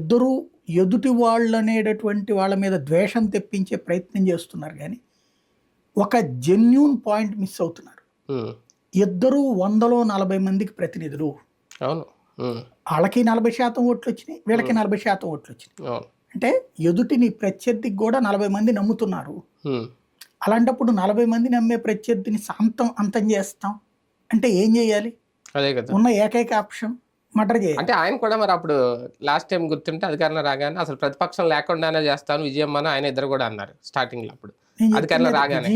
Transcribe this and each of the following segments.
ఇద్దరు ఎదుటి వాళ్ళు అనేటటువంటి వాళ్ళ మీద ద్వేషం తెప్పించే ప్రయత్నం చేస్తున్నారు కానీ ఒక జెన్యూన్ పాయింట్ మిస్ అవుతున్నారు. ఇద్దరు 100లో 40 మందికి ప్రతినిధులు. అవును. వాళ్ళకి 40% ఓట్లు వచ్చినాయి, వీళ్ళకి 40% ఓట్లు వచ్చినాయి. అంటే ఎదుటిని ప్రత్యర్థికి కూడా 40 మంది నమ్ముతున్నారు. అలాంటప్పుడు 40 మంది నమ్మే ప్రత్యర్థిని అంతం చేస్తాం అంటే ఏం చేయాలి? అదే కదా ఉన్న ఏకైక ఆప్షన్ మర్డర్ చేయాలి. అంటే ఆయన కూడా మరి అప్పుడు లాస్ట్ టైం గుర్తుంటే అధికారంలో రాగానే అసలు ప్రతిపక్షం లేకుండానే చేస్తాను విజయం అని ఆయన ఇద్దరు కూడా అన్నారు స్టార్టింగ్ లో. అప్పుడు అధికారంలో రాగానే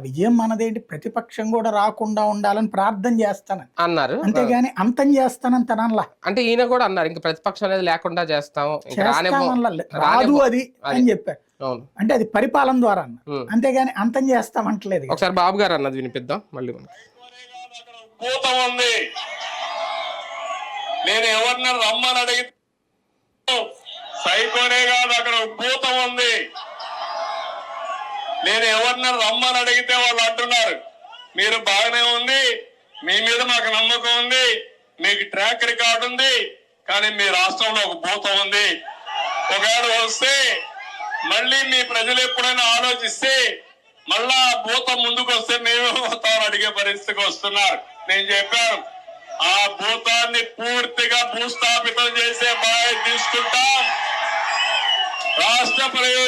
విజయం మనదేంటి, ప్రతిపక్షం కూడా రాకుండా ఉండాలని ప్రార్థన చేస్తానని అన్నారు, అంతేగాని అంతం చేస్తానని తనలా. అంటే ఈయన కూడా అన్నారు ఇంకా ప్రతిపక్షం అనేది లేకుండా చేస్తాం రాదు అది అని చెప్పారు. అంటే అది పరిపాలన ద్వారా అన్నారు, అంతేగాని అంతం చేస్తామంటలేదు. ఒకసారి బాబు గారు అన్నది వినిపిద్దాం మళ్ళీ. నేను ఎవరిని రమ్మని అడిగితే సైకోనే కాదు, అక్కడ భూతం ఉంది. నేను ఎవరిని రమ్మని అడిగితే వాళ్ళు అంటున్నారు మీరు బాగానే ఉంది, మీ మీద మాకు నమ్మకం ఉంది, మీకు ట్రాక్ రికార్డు ఉంది, కానీ మీ రాష్ట్రంలో ఒక భూతం ఉంది. ఒకవేళ వస్తే మళ్ళీ మీ ప్రజలు ఎప్పుడైనా ఆలోచిస్తే మళ్ళా భూతం ముందుకు వస్తే మేమేమవుతామని అడిగే పరిస్థితికి వస్తున్నారు. నేను చెప్పాను ఆ భూతాన్ని పూర్తిగా భూస్థాపితం చేసే బాధ్యత తీసుకుంటాం. రాష్ట్ర ప్రయోజనం